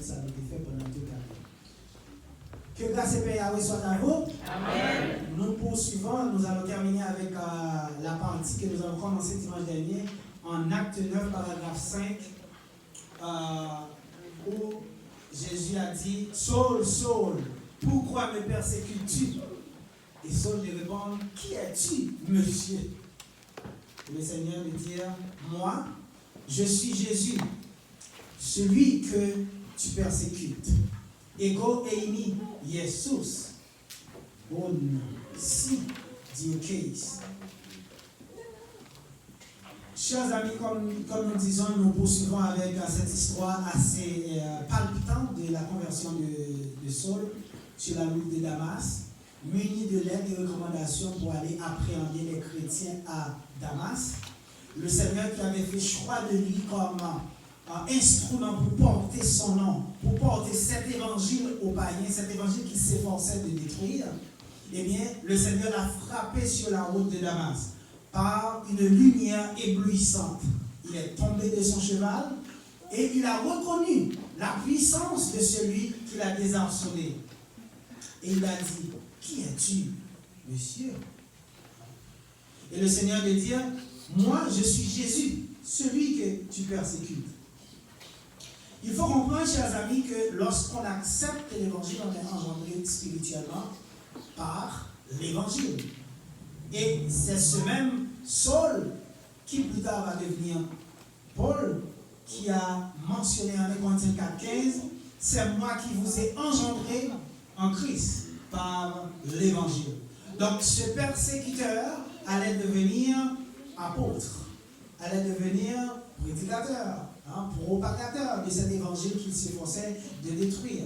tout ça nous fait pendant toute l'année. Que grâce et paix Yahweh soit à vous. Amen. Nous poursuivons, nous allons terminer avec la partie que nous avons commencé dimanche dernier en Acte 9, paragraphe 5, où Jésus a dit « Saul, Saul, pourquoi me persécutes-tu » Et Saul lui répond « Qui es-tu, monsieur ?» Et le Seigneur lui dit « Moi, je suis Jésus, celui que tu persécutes. Ego eimi Jesus, bon si diokeis. » Chers amis, comme nous disons, nous poursuivons avec cette histoire assez palpitante de la conversion de Saul sur la route de Damas, muni de l'aide et recommandations pour aller appréhender les chrétiens à Damas. Le Seigneur qui avait fait choix de lui comme instrument pour porter son nom, pour porter cet évangile aux païens, cet évangile qu'il s'efforçait de détruire, eh bien, le Seigneur l'a frappé sur la route de Damas par une lumière éblouissante. Il est tombé de son cheval et il a reconnu la puissance de celui qui l'a désarçonné. Et il a dit, « Qui es-tu, monsieur ?» Et le Seigneur lui dit, « Moi, je suis Jésus, celui que tu persécutes. » Il faut comprendre, chers amis, que lorsqu'on accepte l'évangile, on est engendré spirituellement par l'évangile. Et c'est ce même Saul qui plus tard va devenir Paul, qui a mentionné en 1 Corinthiens 4,15, c'est moi qui vous ai engendré en Christ par l'évangile. Donc ce persécuteur allait devenir apôtre, allait devenir prédicateur, propagateur de cet évangile qu'il s'efforçait de détruire.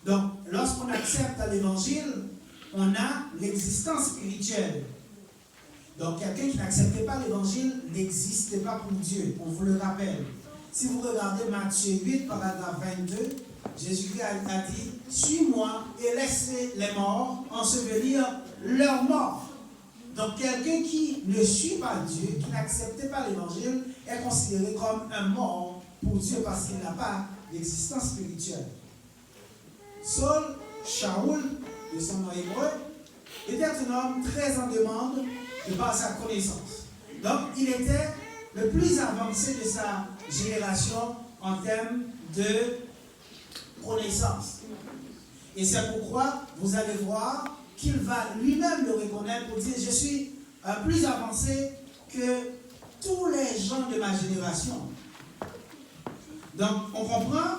Donc lorsqu'on accepte l'évangile, on a l'existence spirituelle. Donc quelqu'un qui n'acceptait pas l'évangile n'existait pas pour Dieu, on vous le rappelle. Si vous regardez Matthieu 8, paragraphe 22, Jésus-Christ a dit « Suis-moi et laissez les morts ensevelir leurs morts. » Donc quelqu'un qui ne suit pas Dieu, qui n'acceptait pas l'évangile, est considéré comme un mort pour Dieu parce qu'il n'a pas d'existence spirituelle. Saul, Shaoul, de son nom hébreu, était un homme très en demande de par sa connaissance. Donc il était le plus avancé de sa génération en termes de connaissance. Et c'est pourquoi vous allez voir qu'il va lui-même le reconnaître pour dire « Je suis plus avancé que tous les gens de ma génération. » Donc on comprend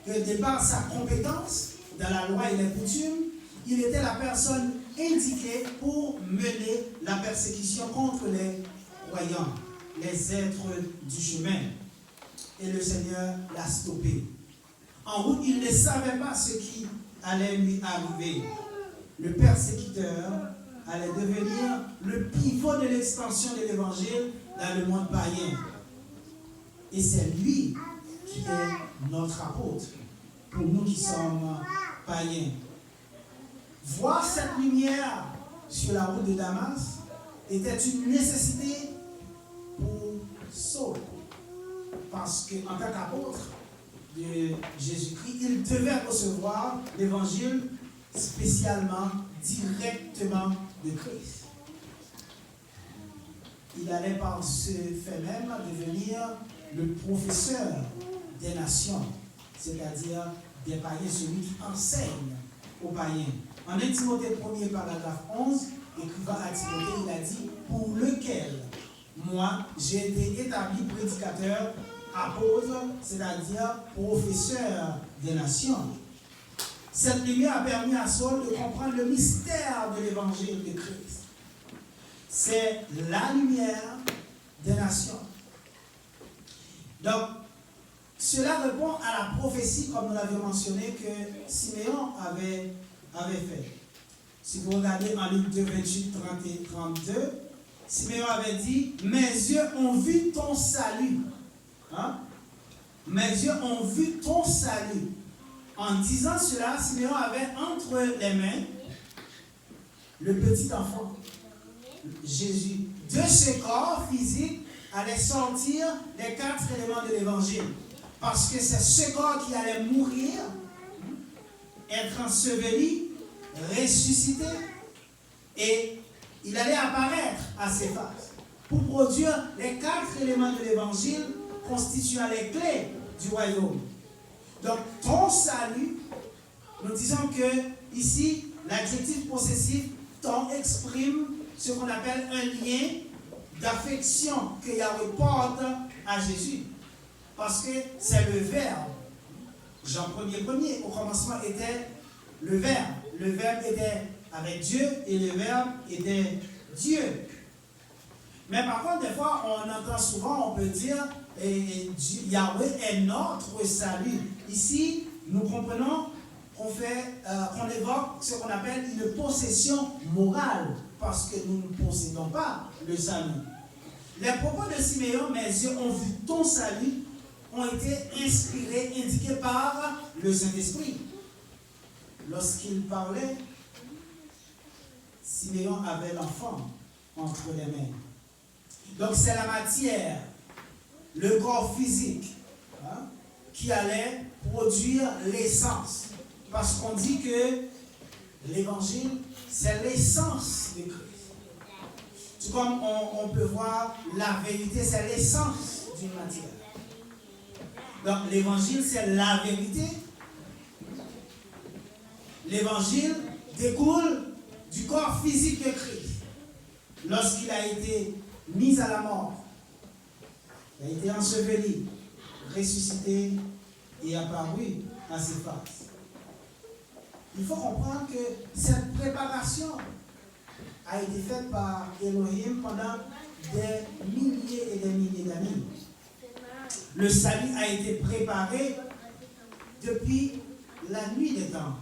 que de par sa compétence dans la loi et les coutumes, il était la personne indiquée pour mener la persécution contre les croyants, les êtres du chemin. Et le Seigneur l'a stoppé. En route, il ne savait pas ce qui allait lui arriver. Le persécuteur allait devenir le pivot de l'extension de l'évangile dans le monde païen. Et c'est lui qui est notre apôtre, pour nous qui sommes païens. Voir cette lumière sur la route de Damas était une nécessité pour Saul. Parce qu'en tant qu'apôtre de Jésus-Christ, il devait recevoir l'évangile spécialement, directement de Christ. Il allait par ce fait même devenir le professeur des nations, c'est-à-dire des païens, celui qui enseigne aux païens. En 1 Timothée 1er paragraphe 11, écrivant à Timothée, il a dit « Pour lequel, moi, j'ai été établi prédicateur, apôtre, c'est-à-dire professeur des nations. » Cette lumière a permis à Saul de comprendre le mystère de l'évangile de Christ. C'est la lumière des nations. Donc, cela répond à la prophétie, comme nous l'avions mentionné, que Siméon avait fait. Si vous regardez en Luc 2, 28, 30 et 32, Siméon avait dit « Mes yeux ont vu ton salut. » Mes yeux ont vu ton salut. En disant cela, Siméon avait entre les mains le petit enfant, Jésus. De ce corps physique allaient sortir les 4 éléments de l'évangile. parce que c'est ce corps qui allait mourir, être enseveli, ressuscité, et il allait apparaître à ses faces pour produire les 4 éléments de l'évangile constituant les clés du royaume. Donc, ton salut, nous disons que ici, l'adjectif possessif, ton, exprime ce qu'on appelle un lien d'affection que Yahweh porte à Jésus. Parce que c'est le Verbe. Jean 1er, au commencement était le Verbe. Le Verbe était avec Dieu et le Verbe était Dieu. Mais par contre, des fois, on entend souvent, on peut dire, Yahweh est notre salut. Ici, nous comprenons qu'on évoque ce qu'on appelle une possession morale, parce que nous ne possédons pas le salut. Les propos de Siméon, mes yeux ont vu ton salut, ont été inspirés, indiqués par le Saint-Esprit. Lorsqu'il parlait, Siméon avait l'enfant entre les mains. Donc c'est la matière, le corps physique, qui allait produire l'essence. Parce qu'on dit que l'évangile, c'est l'essence de Christ. Tout comme on peut voir la vérité, c'est l'essence d'une matière. Donc l'évangile, c'est la vérité. L'évangile découle du corps physique de Christ. Lorsqu'il a été mis à la mort, il a été enseveli, ressuscité et apparu à ses faces. Il faut comprendre que cette préparation a été faite par Elohim pendant des milliers et des milliers d'années. Le salut a été préparé depuis la nuit des temps.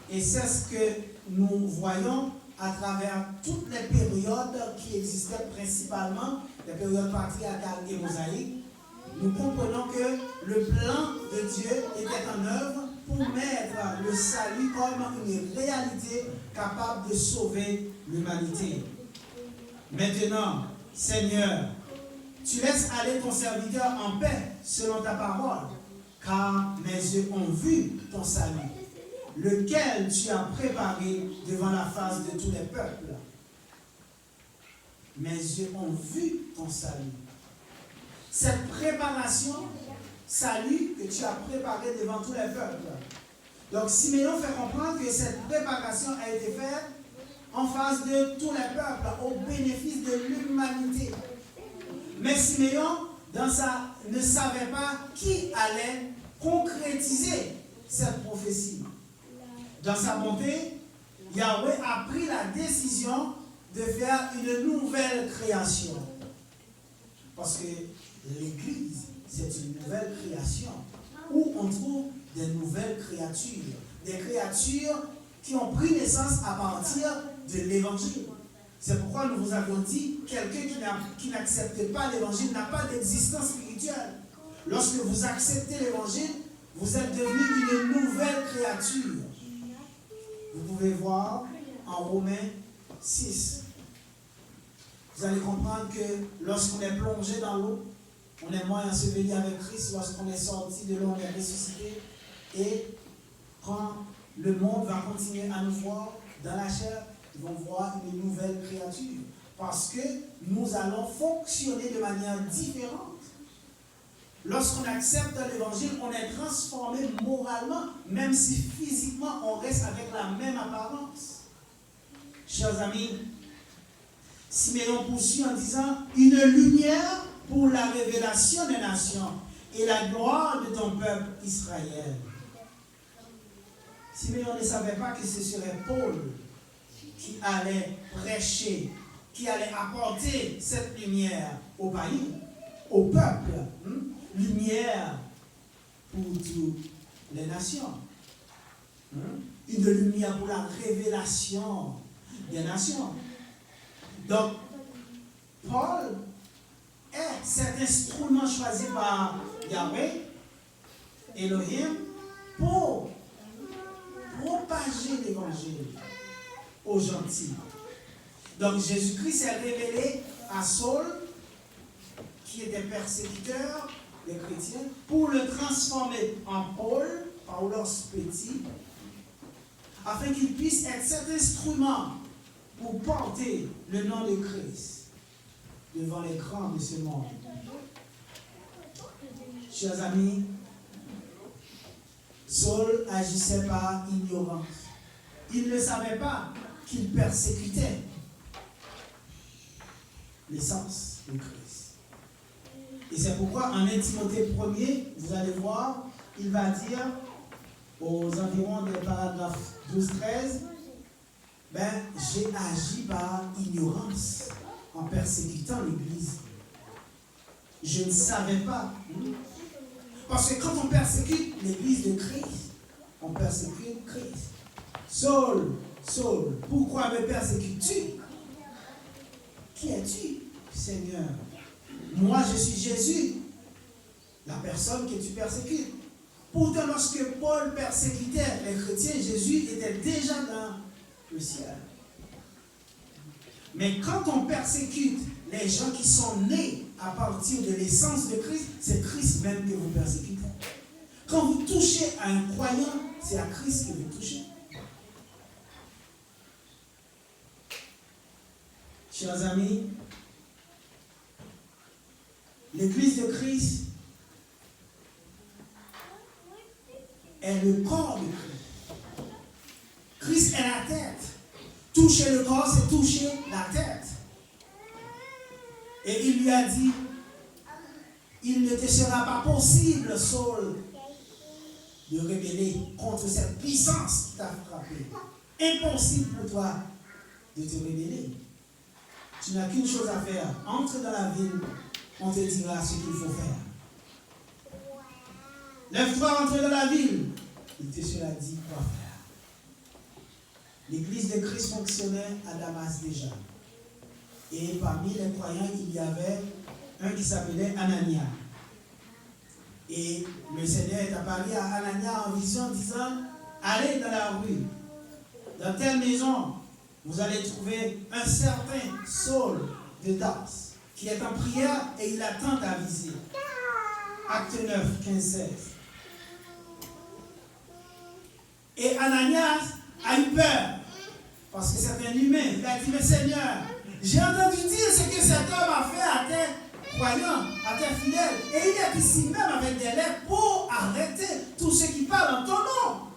Et c'est ce que nous voyons à travers toutes les périodes qui existaient principalement, les périodes patriarcales et mosaïques. Nous comprenons que le plan de Dieu était en œuvre pour mettre le salut comme une réalité capable de sauver l'humanité. Maintenant, Seigneur, tu laisses aller ton serviteur en paix selon ta parole, car mes yeux ont vu ton salut, lequel tu as préparé devant la face de tous les peuples. Mes yeux ont vu ton salut. Cette préparation, salut que tu as préparé devant tous les peuples. Donc Siméon fait comprendre que cette préparation a été faite en face de tous les peuples, au bénéfice de l'humanité. Mais Siméon, ne savait pas qui allait concrétiser cette prophétie. Dans sa bonté, Yahweh a pris la décision de faire une nouvelle création. Parce que l'Église, c'est une nouvelle création où on trouve des nouvelles créatures. Des créatures qui ont pris naissance à partir de l'Évangile. C'est pourquoi nous vous avons dit, quelqu'un qui n'accepte pas l'Évangile n'a pas d'existence spirituelle. Lorsque vous acceptez l'Évangile, vous êtes devenu une nouvelle créature. Vous pouvez voir en Romains 6. Vous allez comprendre que lorsqu'on est plongé dans l'eau, on est mort et enseveli avec Christ. Lorsqu'on est sorti de l'eau, on est ressuscité. Et quand le monde va continuer à nous voir dans la chair, ils vont voir une nouvelle créature. Parce que nous allons fonctionner de manière différente. Lorsqu'on accepte l'Évangile, on est transformé moralement, même si physiquement on reste avec la même apparence. Chers amis, Siméon poursuit en disant « Une lumière pour la révélation des nations et la gloire de ton peuple Israël. » Siméon ne savait pas que ce serait Paul qui allait prêcher, qui allait apporter cette lumière au pays, au peuple. Lumière pour toutes les nations. Une lumière pour la révélation des nations. Donc, Paul est cet instrument choisi par Yahweh, Elohim, pour propager l'évangile aux gentils. Donc, Jésus-Christ s'est révélé à Saul, qui était persécuteur, des chrétiens pour le transformer en Paul, Paulos Petit, afin qu'il puisse être cet instrument pour porter le nom de Christ devant les grands de ce monde. Chers amis, Saul agissait par ignorance. Il ne savait pas qu'il persécutait l'essence de Christ. Et c'est pourquoi en 1 Timothée 1er, vous allez voir, il va dire aux environs des paragraphes 12-13, j'ai agi par ignorance en persécutant l'Église. Je ne savais pas. Parce que quand on persécute l'Église de Christ, on persécute Christ. Saul, Saul, pourquoi me persécutes-tu? Qui es-tu, Seigneur? Moi, je suis Jésus, la personne que tu persécutes. Pourtant, lorsque Paul persécutait les chrétiens, Jésus était déjà dans le ciel. Mais quand on persécute les gens qui sont nés à partir de l'essence de Christ, c'est Christ même que vous persécutez. Quand vous touchez à un croyant, c'est à Christ que vous touchez. Chers amis, l'Église de Christ est le corps de Christ. Christ est la tête. Toucher le corps, c'est toucher la tête. Et il lui a dit, il ne te sera pas possible, Saul, de rebeller contre cette puissance qui t'a frappé. Impossible pour toi de te rebeller. Tu n'as qu'une chose à faire. Entre dans la ville, on te dira ce qu'il faut faire. Lève-toi, entre dans la ville. Il te sera dit quoi faire. L'église de Christ fonctionnait à Damas déjà. Et parmi les croyants, il y avait un qui s'appelait Anania. Et le Seigneur est apparu à Anania en vision disant, allez dans la rue, dans telle maison, vous allez trouver un certain Saul de Tarse qui est en prière et il attend ta visite. Acte 9, 15-16. Et Ananias a eu peur parce que c'est un humain. Il a dit, mais Seigneur, j'ai entendu dire ce que cet homme a fait à tes croyants, à tes fidèles. Et il est ici même avec des lettres pour arrêter tous ceux qui parlent en ton nom.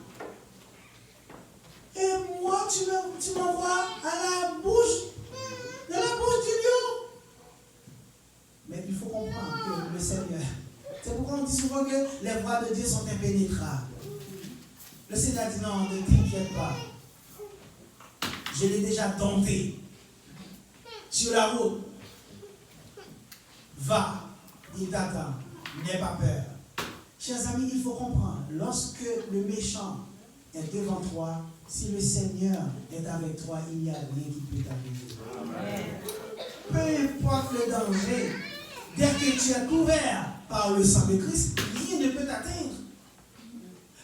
Et moi, tu m'envoies à la bouche du lion. Mais il faut comprendre que le Seigneur, c'est pourquoi on dit souvent que les voies de Dieu sont impénétrables. Le Seigneur dit non, ne t'inquiète pas. Je l'ai déjà dompté. Sur la route, va, il t'attend, n'aie pas peur. Chers amis, il faut comprendre, lorsque le méchant est devant toi, si le Seigneur est avec toi, il n'y a rien qui peut t'arriver. Peu importe le danger, dès que tu es couvert par le sang de Christ, rien ne peut t'atteindre.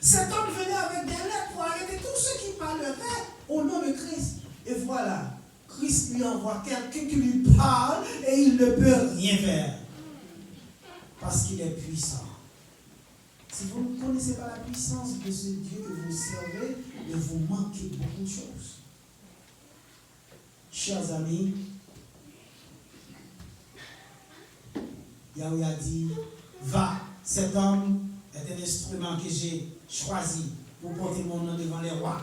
Cet homme venait avec des lettres pour arrêter tous ceux qui parleraient au nom de Christ. Et voilà, Christ lui envoie quelqu'un qui lui parle et il ne peut rien faire. Parce qu'il est puissant. Si vous ne connaissez pas la puissance de ce Dieu que vous servez, vous manquez beaucoup de choses. Chers amis, Yahweh a dit, va, cet homme est un instrument que j'ai choisi pour porter mon nom devant les rois,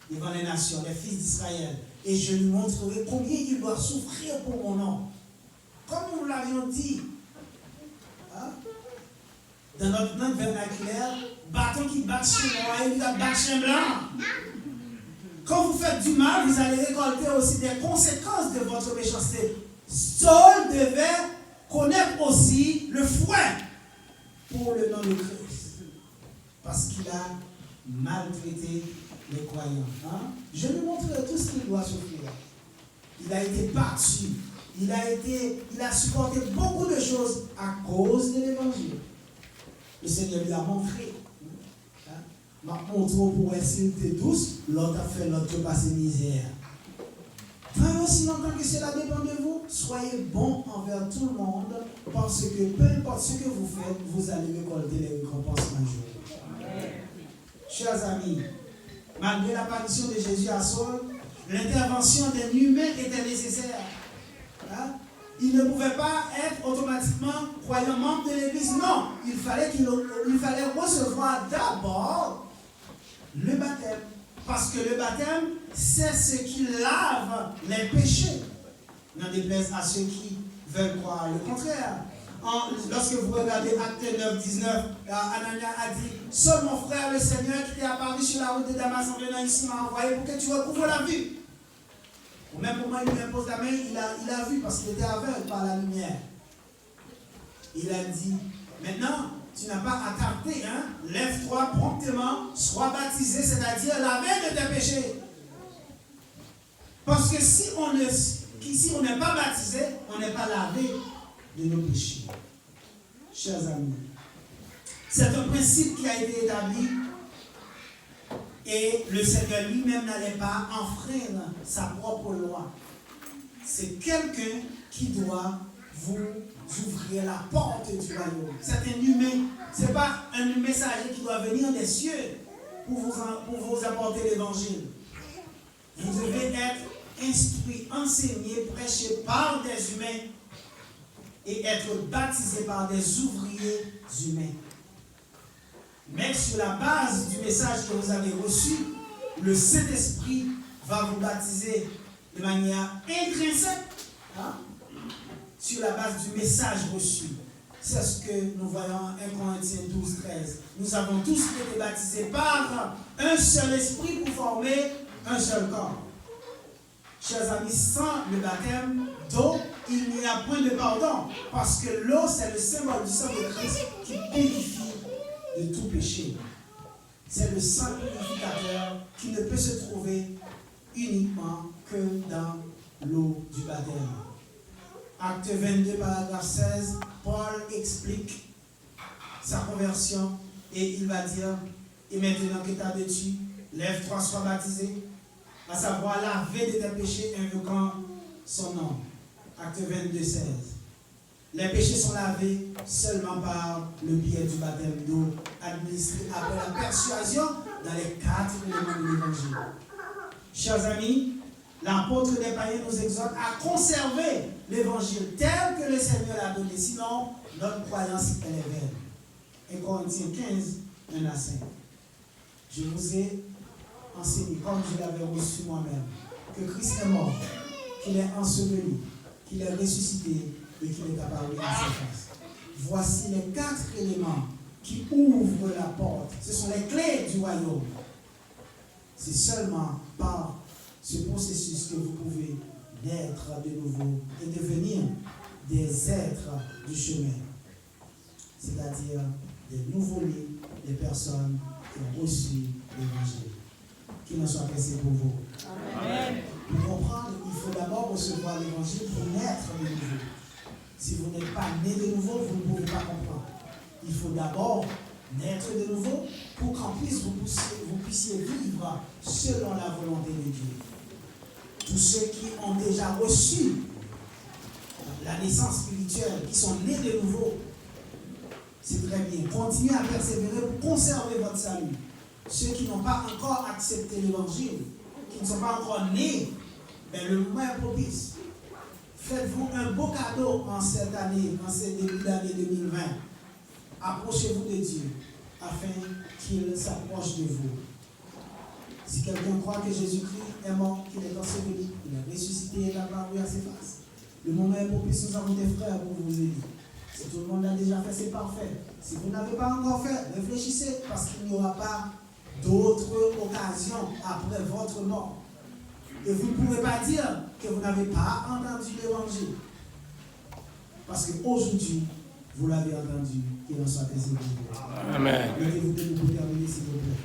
devant les nations, les fils d'Israël. Et je lui montrerai combien il doit souffrir pour mon nom. Comme nous l'avions dit, dans notre langue vernaculaire, bâton qui bat chez moi et il va battre chez blanc. Quand vous faites du mal, vous allez récolter aussi des conséquences de votre méchanceté. Saul devait connaître aussi le fouet pour le nom de Christ. Parce qu'il a maltraité les croyants. Je lui montrerai tout ce qu'il doit souffrir. Il a été battu. Il a supporté beaucoup de choses à cause de l'évangile. Le Seigneur lui a montré. Ma montre pour essayer de douce, l'autre a fait l'autre passer misère. Tant aussi longtemps que cela dépend de vous, soyez bons envers tout le monde, parce que peu importe ce que vous faites, vous allez récolter les récompenses un jour. Chers amis, malgré l'apparition de Jésus à Saul, l'intervention d'un humain était nécessaire. Hein? Il ne pouvait pas être automatiquement croyant membre de l'Église. Non, il fallait recevoir d'abord le baptême. Parce que le baptême, c'est ce qui lave les péchés. N'en déplaise à ceux qui veulent croire le contraire. Lorsque vous regardez Acte 9, 19, Anania a dit: seul mon frère, le Seigneur, qui t'est apparu sur la route de Damas en venant ici, m'a envoyé pour que tu recouvres la vue. Au même moment, il lui impose la main, il a vu parce qu'il était aveugle par la lumière. Il a dit: maintenant, tu n'as pas à tarder, hein? Lève-toi promptement, sois baptisé, c'est-à-dire lavé de tes péchés. Parce que si on n'est pas baptisé, on n'est pas lavé de nos péchés. Chers amis, c'est un principe qui a été établi et le Seigneur lui-même n'allait pas enfreindre sa propre loi. C'est quelqu'un qui doit vous ouvrir la porte du royaume. C'est un humain, ce n'est pas un messager qui doit venir des cieux pour vous apporter l'évangile. Vous devez être instruit, enseigné, prêché par des humains et être baptisé par des ouvriers humains. Mais sur la base du message que vous avez reçu, le Saint-Esprit va vous baptiser de manière intrinsèque, hein, sur la base du message reçu. C'est ce que nous voyons en 1 Corinthiens 12, 13. Nous avons tous été baptisés par un seul esprit pour former un seul corps. Chers amis, sans le baptême d'eau, il n'y a point de pardon. Parce que l'eau, c'est le symbole du sang de Christ qui purifie de tout péché. C'est le sang purificateur qui ne peut se trouver uniquement que dans l'eau du baptême. Acte 22, paragraphe 16, Paul explique sa conversion et il va dire: et maintenant que tu as vêtu, lève-toi, sois baptisé, à savoir laver de tes péchés, invoquant son nom. Acte 22, 16. Les péchés sont lavés seulement par le biais du baptême d'eau, administré après la persuasion dans les 4 éléments de l'Évangile. Chers amis, l'apôtre des païens nous exhorte à conserver l'Évangile tel que le Seigneur l'a donné. Sinon, notre croyance elle est vaine. 1 Corinthiens 15, 1 à 5. Je vous ai enseigné, comme je l'avais reçu moi-même, que Christ est mort, qu'il est enseveli, qu'il est ressuscité et qu'il est apparu à sa face. Voici les 4 éléments qui ouvrent la porte. Ce sont les clés du royaume. C'est seulement par ce processus que vous pouvez naître de nouveau et devenir des êtres du chemin. C'est-à-dire des nouveaux-nés, des personnes qui ont reçu l'Évangile. Qu'il en soit passé pour vous. Amen. Pour comprendre, il faut d'abord recevoir l'Évangile pour naître de nouveau. Si vous n'êtes pas né de nouveau, vous ne pouvez pas comprendre. Il faut d'abord naître de nouveau pour qu'en plus vous puissiez vivre selon la volonté de Dieu. Tous ceux qui ont déjà reçu la naissance spirituelle, qui sont nés de nouveau, c'est très bien. Continuez à persévérer pour conserver votre salut. Ceux qui n'ont pas encore accepté l'Évangile, qui ne sont pas encore nés, ben le moment est propice. Faites-vous un beau cadeau en cette année, en ce début d'année 2020. Approchez-vous de Dieu afin qu'il s'approche de vous. Si quelqu'un croit que Jésus-Christ est mort, qu'il est enseveli, qu'il est ressuscité et apparu à ses faces, le moment est propice, nous avons des frères pour vous aider. Si tout le monde l'a déjà fait, c'est parfait. Si vous n'avez pas encore fait, réfléchissez, parce qu'il n'y aura pas d'autres occasions après votre mort. Et vous ne pouvez pas dire que vous n'avez pas entendu l'Évangile. Parce qu'aujourd'hui, vous l'avez entendu, qu'il en soit ainsi pour vous. Amen. Mettez-vous debout pour terminer, s'il vous plaît.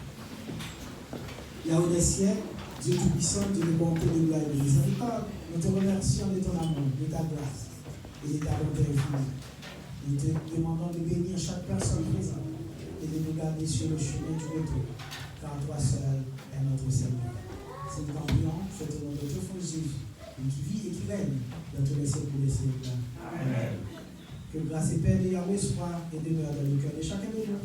Là-haut des cieux, Dieu Tout-Puissant, Dieu de bonté, de gloire et de miséricorde, nous te remercions de ton amour, de ta grâce et de ta bonté infinie. Nous te demandons de bénir chaque personne présente et de nous garder sur le chemin du retour, car toi seul est notre Seigneur. C'est nous t'en prions, c'est au nom de Dieu, Jésus. qui vit et qui règne dans tous les siècles des siècles. Amen. Que grâce et paix de Yahweh soit et demeure dans le cœur de chacun de nous.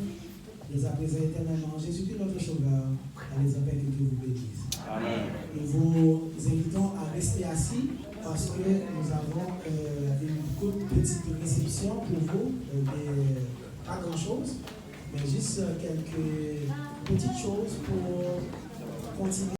Les apprésents éternellement, Jésus-Christ notre Sauveur, à les appels que Dieu vous bénisse. Amen. Nous vous invitons à rester assis parce que nous avons une petite réception pour vous, pas grand-chose, mais juste quelques petites choses pour continuer.